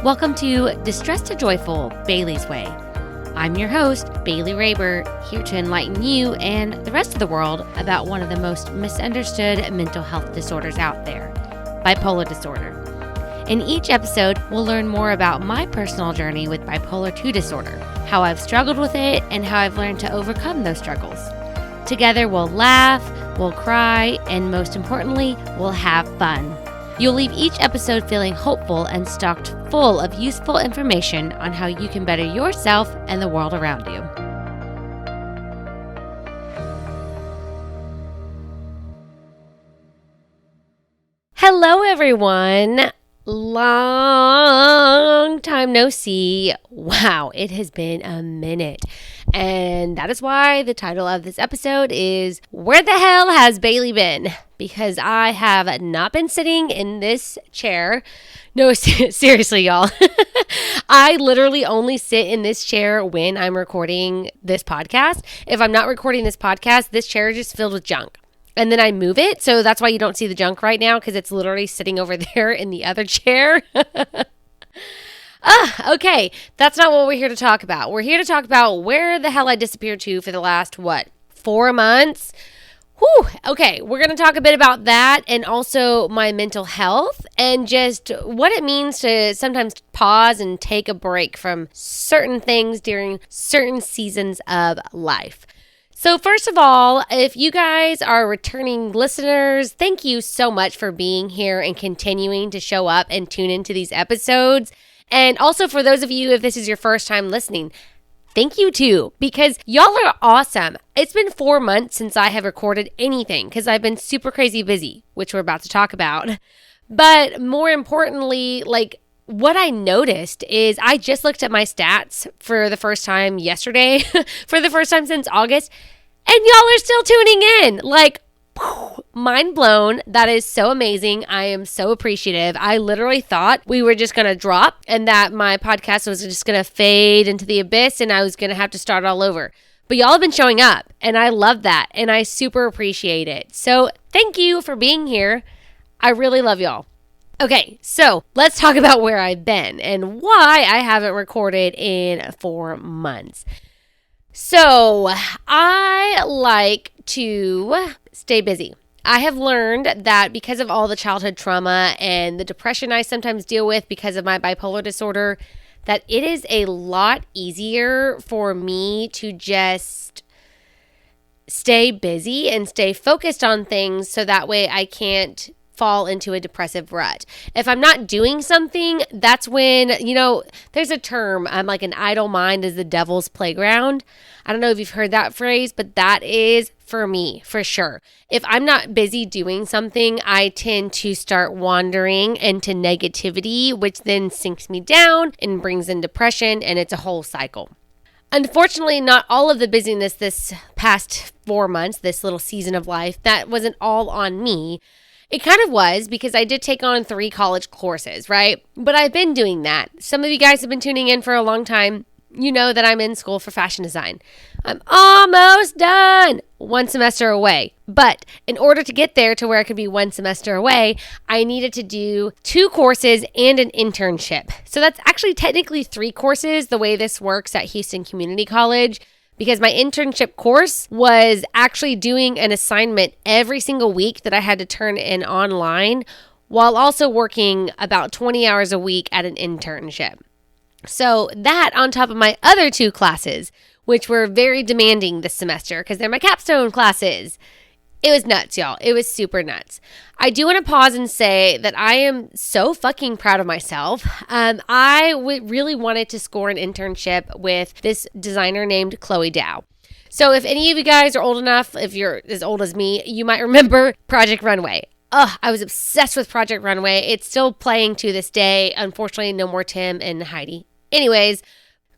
Welcome to Distress to Joyful, Bailey's Way. I'm your host, Bailey Raber, here to enlighten you and the rest of the world about one of the most misunderstood mental health disorders out there, bipolar disorder. In each episode, we'll learn more about my personal journey with bipolar 2 disorder, how I've struggled with it, and how I've learned to overcome those struggles. Together, we'll laugh, we'll cry, and most importantly, we'll have fun. You'll leave each episode feeling hopeful and stocked full of useful information on how you can better yourself and the world around you. Hello, everyone. Long time no see. Wow, it has been a minute. And that is why the title of this episode is Where the Hell Has Bailey Been? Because I have not been sitting in this chair. No, seriously, y'all. I literally only sit in this chair when I'm recording this podcast. If I'm not recording this podcast, this chair is just filled with junk. And then I move it. So that's why you don't see the junk right now, because it's literally sitting over there in the other chair. Okay. That's not what we're here to talk about. We're here to talk about where the hell I disappeared to for the last, 4 months? Whew. Okay. We're going to talk a bit about that and also my mental health and just what it means to sometimes pause and take a break from certain things during certain seasons of life. So first of all, if you guys are returning listeners, thank you so much for being here and continuing to show up and tune into these episodes. And also for those of you, if this is your first time listening, thank you too, because y'all are awesome. It's been 4 months since I have recorded anything because I've been super crazy busy, which we're about to talk about. But more importantly, what I noticed is I just looked at my stats for the first time yesterday, for the first time since August, and y'all are still tuning in. Mind blown. That is so amazing. I am so appreciative. I literally thought we were just going to drop and that my podcast was just going to fade into the abyss and I was going to have to start all over. But y'all have been showing up and I love that and I super appreciate it. So thank you for being here. I really love y'all. Okay, so let's talk about where I've been and why I haven't recorded in 4 months. So I like to stay busy. I have learned that because of all the childhood trauma and the depression I sometimes deal with because of my bipolar disorder, that it is a lot easier for me to just stay busy and stay focused on things so that way I can't fall into a depressive rut. If I'm not doing something, that's when, there's a term, like an idle mind is the devil's playground. I don't know if you've heard that phrase, but that is for me, for sure. If I'm not busy doing something, I tend to start wandering into negativity, which then sinks me down and brings in depression, and it's a whole cycle. Unfortunately, not all of the busyness this past 4 months, this little season of life, that wasn't all on me. It kind of was because I did take on 3 college courses, right? But I've been doing that. Some of you guys have been tuning in for a long time. You know that I'm in school for fashion design. I'm almost done, 1 semester away. But in order to get there to where I could be 1 semester away, I needed to do 2 courses and an internship. So that's actually technically 3 courses the way this works at Houston Community College. Because my internship course was actually doing an assignment every single week that I had to turn in online while also working about 20 hours a week at an internship. So that on top of my other 2 classes, which were very demanding this semester because they're my capstone classes. It was nuts, y'all. It was super nuts. I do want to pause and say that I am so fucking proud of myself. I really wanted to score an internship with this designer named Chloe Dow. So if any of you guys are old enough, if you're as old as me, you might remember Project Runway. I was obsessed with Project Runway. It's still playing to this day. Unfortunately, no more Tim and Heidi. Anyways,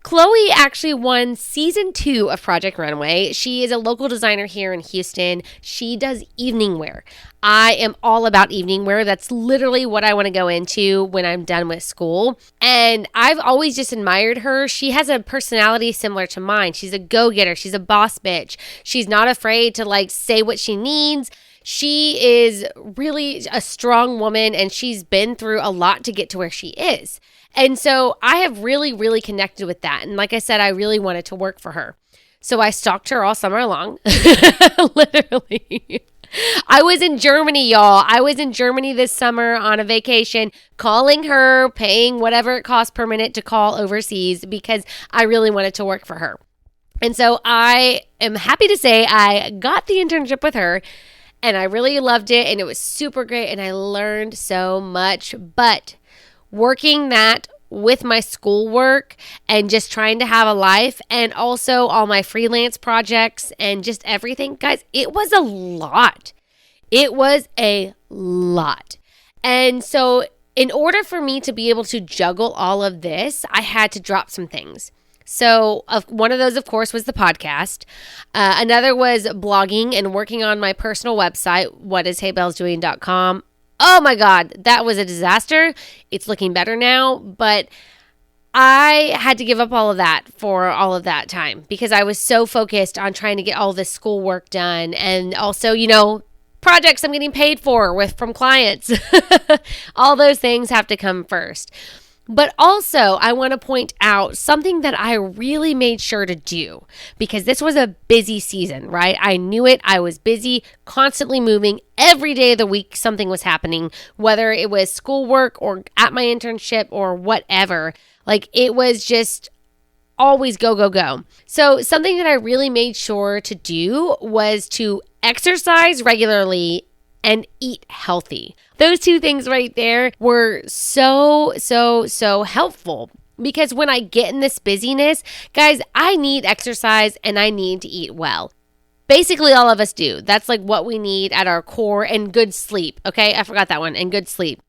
Chloe actually won season 2 of Project Runway. She is a local designer here in Houston. She does evening wear. I am all about evening wear. That's literally what I want to go into when I'm done with school. And I've always just admired her. She has a personality similar to mine. She's a go-getter. She's a boss bitch. She's not afraid to say what she needs. She is really a strong woman, and she's been through a lot to get to where she is. And so I have really, really connected with that. And like I said, I really wanted to work for her. So I stalked her all summer long, literally. I was in Germany, y'all. I was in Germany this summer on a vacation, calling her, paying whatever it costs per minute to call overseas because I really wanted to work for her. And so I am happy to say I got the internship with her, and I really loved it, and it was super great, and I learned so much. But working that with my schoolwork and just trying to have a life, and also all my freelance projects and just everything, guys, it was a lot. It was a lot. And so in order for me to be able to juggle all of this, I had to drop some things. So one of those, of course, was the podcast. Another was blogging and working on my personal website, whatisheybellsdoing.com. Oh my God, that was a disaster. It's looking better now, but I had to give up all of that for all of that time because I was so focused on trying to get all this schoolwork done, and also, projects I'm getting paid for from clients. All those things have to come first. But also, I want to point out something that I really made sure to do because this was a busy season, right? I knew it. I was busy, constantly moving. Every day of the week, something was happening, whether it was schoolwork or at my internship or whatever. Like, it was just always go, go, go. So something that I really made sure to do was to exercise regularly and eat healthy. Those two things right there were so helpful because when I get in this busyness, guys, I need exercise and I need to eat well. Basically, all of us do. That's like what we need at our core, and good sleep. Okay, I forgot that one, and good sleep.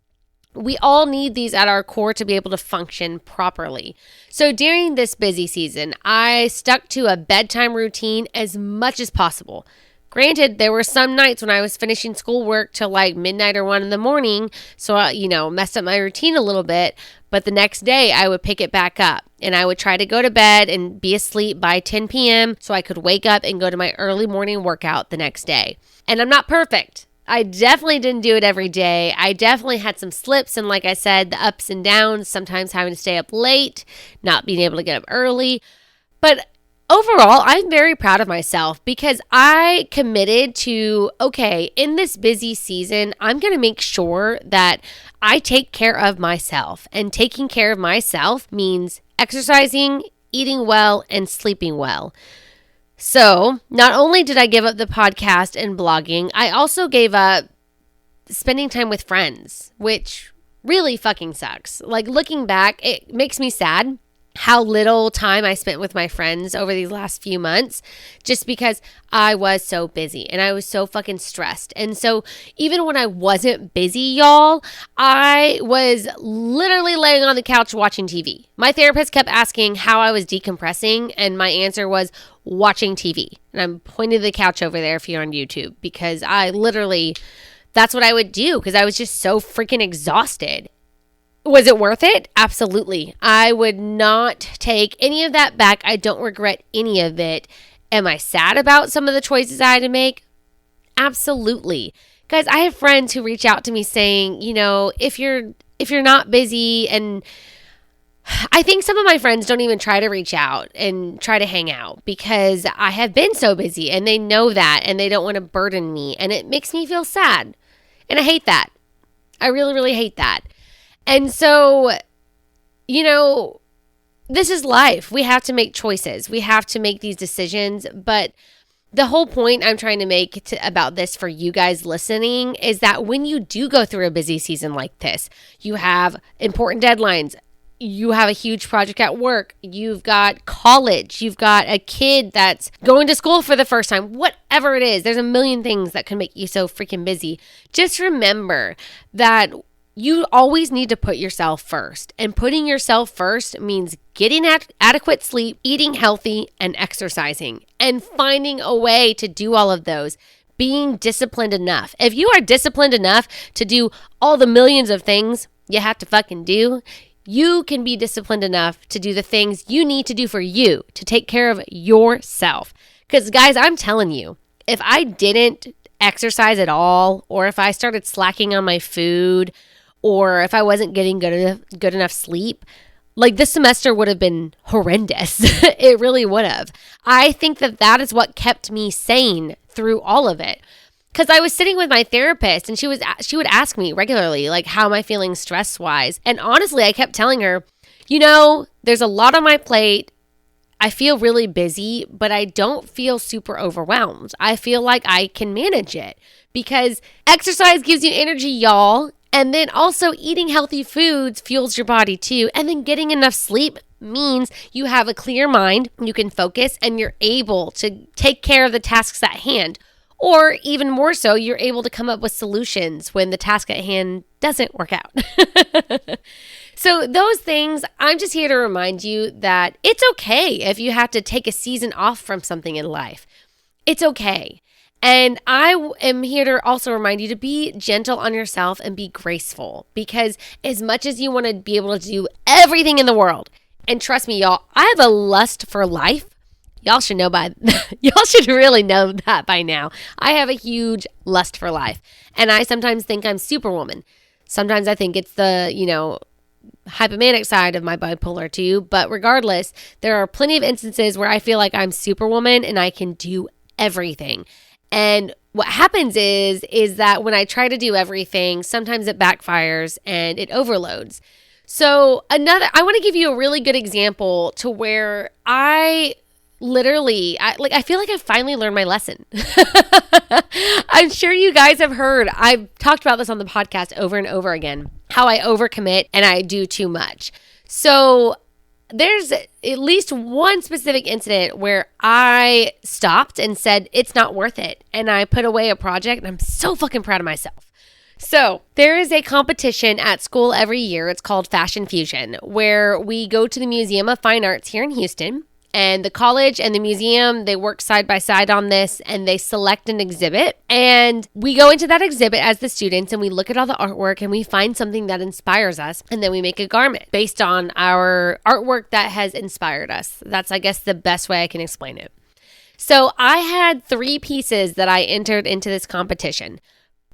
We all need these at our core to be able to function properly. So during this busy season, I stuck to a bedtime routine as much as possible. Granted, there were some nights when I was finishing schoolwork till like midnight or 1 in the morning, so I, messed up my routine a little bit, but the next day I would pick it back up and I would try to go to bed and be asleep by 10 p.m. so I could wake up and go to my early morning workout the next day. And I'm not perfect. I definitely didn't do it every day. I definitely had some slips, and like I said, the ups and downs, sometimes having to stay up late, not being able to get up early. But overall, I'm very proud of myself because I committed to, okay, in this busy season, I'm going to make sure that I take care of myself. And taking care of myself means exercising, eating well, and sleeping well. So not only did I give up the podcast and blogging, I also gave up spending time with friends, which really fucking sucks. Like, looking back, it makes me sad how little time I spent with my friends over these last few months, just because I was so busy and I was so fucking stressed. And so even when I wasn't busy, y'all, I was literally laying on the couch watching TV. My therapist kept asking how I was decompressing, and my answer was watching TV. And I'm pointing to the couch over there if you're on YouTube, because that's what I would do because I was just so freaking exhausted. Was it worth it? Absolutely. I would not take any of that back. I don't regret any of it. Am I sad about some of the choices I had to make? Absolutely. Guys, I have friends who reach out to me saying, if you're not busy, and I think some of my friends don't even try to reach out and try to hang out because I have been so busy, and they know that, and they don't want to burden me, and it makes me feel sad. And I hate that. I really, really hate that. And so, this is life. We have to make choices. We have to make these decisions. But the whole point I'm trying to make about this for you guys listening is that when you do go through a busy season like this, you have important deadlines. You have a huge project at work. You've got college. You've got a kid that's going to school for the first time. Whatever it is, there's a million things that can make you so freaking busy. Just remember that you always need to put yourself first. And putting yourself first means getting adequate sleep, eating healthy, and exercising. And finding a way to do all of those. Being disciplined enough. If you are disciplined enough to do all the millions of things you have to fucking do, you can be disciplined enough to do the things you need to do for you, to take care of yourself. Because guys, I'm telling you, if I didn't exercise at all, or if I started slacking on my food, or if I wasn't getting good enough sleep, like this semester would have been horrendous. It really would have. I think that is what kept me sane through all of it. Because I was sitting with my therapist and she would ask me regularly, like, how am I feeling stress-wise? And honestly, I kept telling her, there's a lot on my plate. I feel really busy, but I don't feel super overwhelmed. I feel like I can manage it because exercise gives you energy, y'all. And then also eating healthy foods fuels your body too. And then getting enough sleep means you have a clear mind, you can focus, and you're able to take care of the tasks at hand. Or even more so, you're able to come up with solutions when the task at hand doesn't work out. So those things, I'm just here to remind you that it's okay if you have to take a season off from something in life. It's okay. And I am here to also remind you to be gentle on yourself and be graceful, because as much as you want to be able to do everything in the world, and trust me, y'all, I have a lust for life. Y'all should really know that by now. I have a huge lust for life. And I sometimes think I'm Superwoman. Sometimes I think it's the, hypomanic side of my bipolar too. But regardless, there are plenty of instances where I feel like I'm Superwoman and I can do everything. And what happens is that when I try to do everything, sometimes it backfires and it overloads. So I want to give you a really good example to where I feel like I finally learned my lesson. I'm sure you guys have heard, I've talked about this on the podcast over and over again, how I overcommit and I do too much. So there's at least one specific incident where I stopped and said, it's not worth it. And I put away a project and I'm so fucking proud of myself. So there is a competition at school every year. It's called Fashion Fusion, where we go to the Museum of Fine Arts here in Houston. And the college and the museum, they work side by side on this and they select an exhibit. And we go into that exhibit as the students and we look at all the artwork and we find something that inspires us. And then we make a garment based on our artwork that has inspired us. That's, I guess, the best way I can explain it. So I had 3 pieces that I entered into this competition,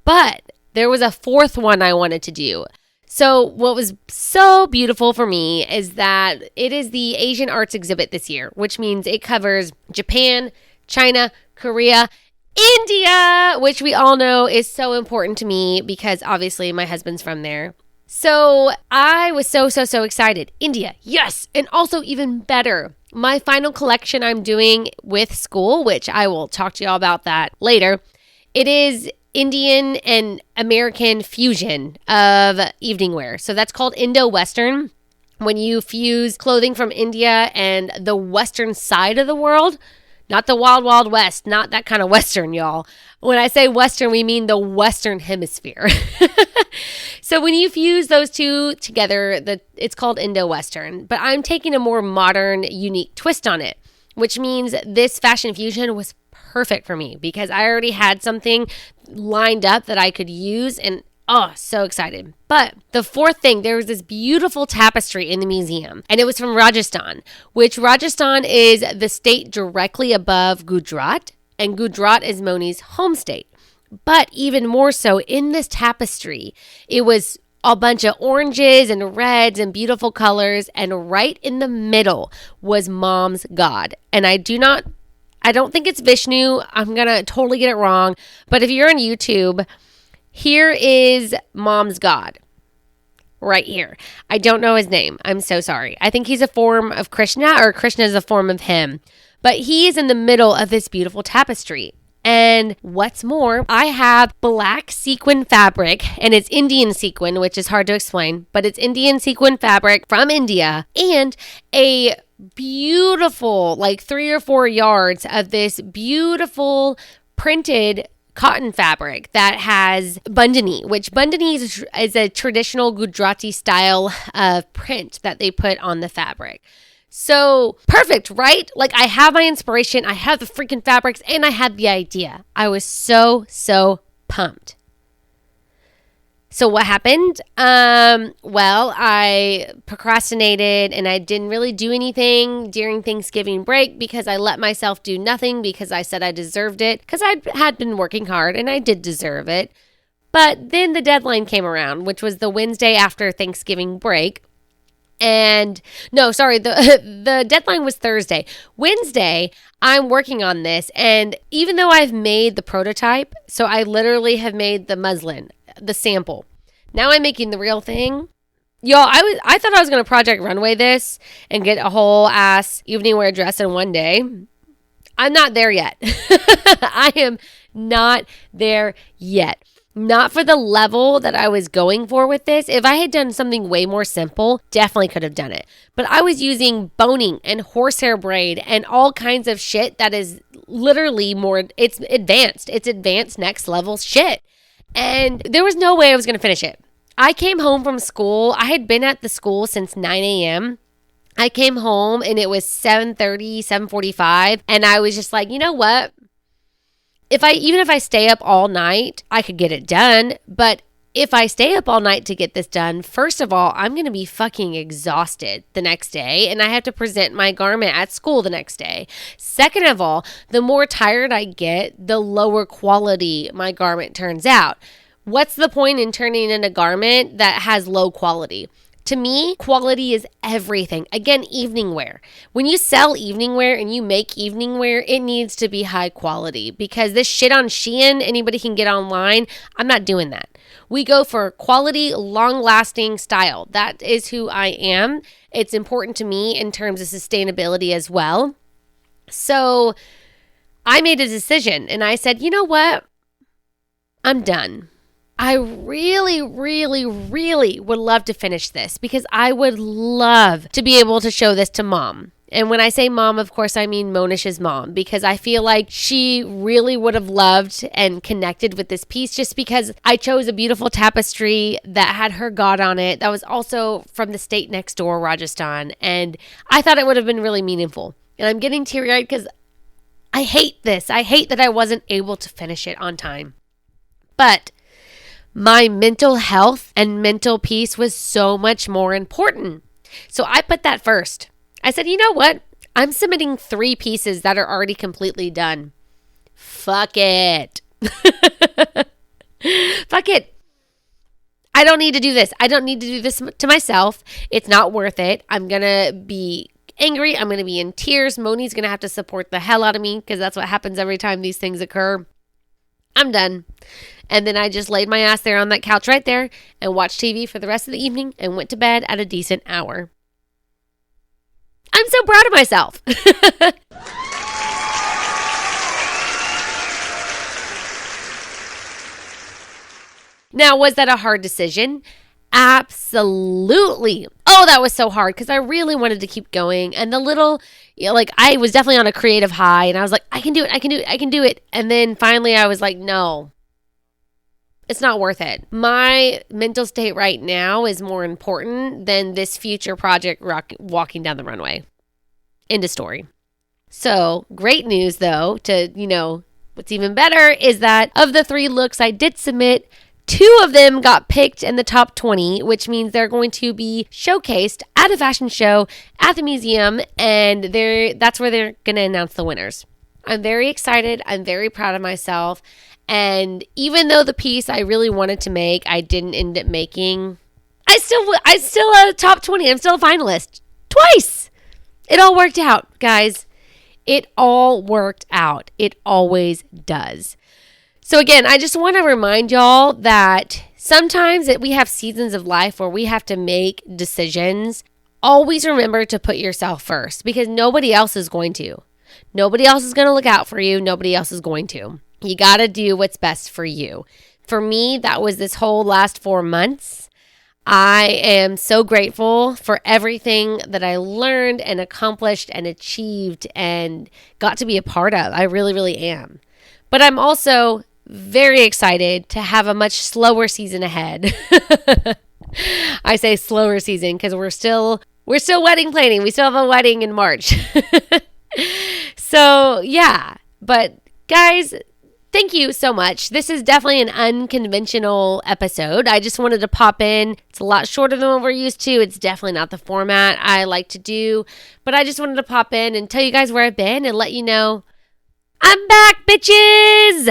but there was a 4th one I wanted to do. So what was so beautiful for me is that it is the Asian Arts exhibit this year, which means it covers Japan, China, Korea, India, which we all know is so important to me because obviously my husband's from there. So I was so excited. India, yes. And also even better, my final collection I'm doing with school, which I will talk to y'all about that later. It is Indian and American fusion of evening wear. So that's called Indo-Western. When you fuse clothing from India and the Western side of the world, not the wild, wild West, not that kind of Western, y'all. When I say Western, we mean the Western hemisphere. So when you fuse those two together, it's called Indo-Western. But I'm taking a more modern, unique twist on it, which means this fashion fusion was perfect for me because I already had something lined up that I could use and so excited. But the 4th thing, there was this beautiful tapestry in the museum and it was from Rajasthan, which Rajasthan is the state directly above Gujarat and Gujarat is Moni's home state. But even more so in this tapestry, it was a bunch of oranges and reds and beautiful colors and right in the middle was Mom's God. And I don't think it's Vishnu. I'm going to totally get it wrong. But if you're on YouTube, here is Mom's God. Right here. I don't know his name. I'm so sorry. I think he's a form of Krishna or Krishna is a form of him. But he is in the middle of this beautiful tapestry. And what's more, I have black sequin fabric and it's Indian sequin, which is hard to explain, but it's Indian sequin fabric from India and a beautiful, like 3 or 4 yards of this beautiful printed cotton fabric that has bandhani, which bandhani is a traditional Gujarati style of print that they put on the fabric. So perfect, right? Like I have my inspiration, I have the freaking fabrics, and I had the idea. I was so pumped. So what happened? Well, I procrastinated and I didn't really do anything during Thanksgiving break because I let myself do nothing because I said I deserved it because I had been working hard and I did deserve it. But then the deadline came around, which was the Wednesday after Thanksgiving break. And no, sorry, the deadline was Thursday. Wednesday, I'm working on this. And even though I've made the prototype, so I literally have made the muslin, the sample. Now I'm making the real thing. Y'all, I thought I was going to Project Runway this and get a whole ass evening wear dress in one day. I'm not there yet. I am not there yet. Not for the level that I was going for with this. If I had done something way more simple, definitely could have done it. But I was using boning and horsehair braid and all kinds of shit that is literally more, it's advanced. It's advanced next level shit. And there was no way I was going to finish it. I came home from school. I had been at the school since 9 a.m. I came home and it was 7:30, 7:45. And I was just like, you know what? Even if I stay up all night, I could get it done. But if I stay up all night to get this done, first of all, I'm going to be fucking exhausted the next day and I have to present my garment at school the next day. Second of all, the more tired I get, the lower quality my garment turns out. What's the point in turning in a garment that has low quality? To me, quality is everything. Again, evening wear. When you sell evening wear and you make evening wear, it needs to be high quality because this shit on Shein, anybody can get online. I'm not doing that. We go for quality, long-lasting style. That is who I am. It's important to me in terms of sustainability as well. So I made a decision and I said, you know what? I'm done. I really, really, really would love to finish this because I would love to be able to show this to mom. And when I say mom, of course, I mean Monish's mom, because I feel like she really would have loved and connected with this piece just because I chose a beautiful tapestry that had her god on it. That was also from the state next door, Rajasthan. And I thought it would have been really meaningful. And I'm getting teary-eyed because I hate this. I hate that I wasn't able to finish it on time. But my mental health and mental peace was so much more important. So I put that first. I said, you know what? I'm submitting 3 pieces that are already completely done. Fuck it. Fuck it. I don't need to do this. I don't need to do this to myself. It's not worth it. I'm going to be angry. I'm going to be in tears. Moni's going to have to support the hell out of me because that's what happens every time these things occur. I'm done. And then I just laid my ass there on that couch right there and watched TV for the rest of the evening and went to bed at a decent hour. I'm so proud of myself. Now, was that a hard decision? Absolutely. Oh, that was so hard because I really wanted to keep going. And the little, I was definitely on a creative high and I was like, I can do it. I can do it. I can do it. And then finally I was like, no, it's not worth it. My mental state right now is more important than this future project walking down the runway. End of story. So great news though, what's even better is that of the 3 looks I did submit, 2 of them got picked in the top 20, which means they're going to be showcased at a fashion show at the museum, and that's where they're going to announce the winners. I'm very excited. I'm very proud of myself. And even though the piece I really wanted to make, I didn't end up making, I still a top 20. I'm still a finalist. Twice. It all worked out, guys. It all worked out. It always does. So again, I just want to remind y'all that sometimes we have seasons of life where we have to make decisions. Always remember to put yourself first because nobody else is going to. Nobody else is going to look out for you. Nobody else is going to. You got to do what's best for you. For me, that was this whole last 4 months. I am so grateful for everything that I learned and accomplished and achieved and got to be a part of. I really, really am. But I'm also very excited to have a much slower season ahead. I say slower season because we're still wedding planning. We still have a wedding in March. So yeah, but guys, thank you so much. This is definitely an unconventional episode. I just wanted to pop in. It's a lot shorter than what we're used to. It's definitely not the format I like to do, but I just wanted to pop in and tell you guys where I've been and let you know I'm back, bitches!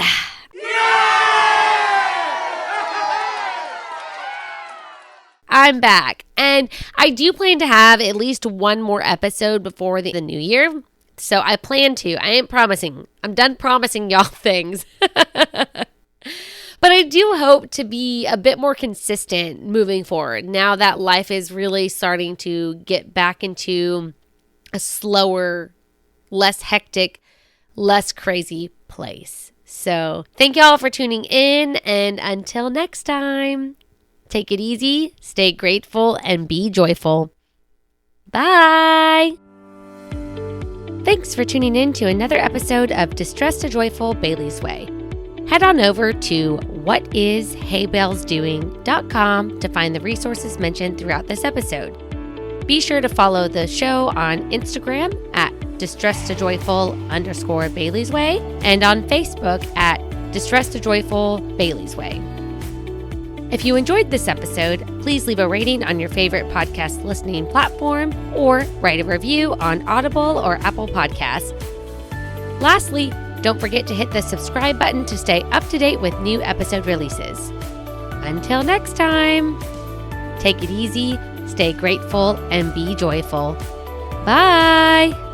I'm back. And I do plan to have at least one more episode before the new year. So I plan to. I ain't promising. I'm done promising y'all things. But I do hope to be a bit more consistent moving forward now that life is really starting to get back into a slower, less hectic, less crazy place. So thank y'all for tuning in, and until next time, take it easy, stay grateful, and be joyful. Bye! Thanks for tuning in to another episode of Distressed to Joyful Bailey's Way. Head on over to whatisheybellsdoing.com to find the resources mentioned throughout this episode. Be sure to follow the show on Instagram at distressed2joyful_Bailey's Way and on Facebook at Distressed to Joyful Bailey's Way. If you enjoyed this episode, please leave a rating on your favorite podcast listening platform or write a review on Audible or Apple Podcasts. Lastly, don't forget to hit the subscribe button to stay up to date with new episode releases. Until next time, take it easy, stay grateful, and be joyful. Bye!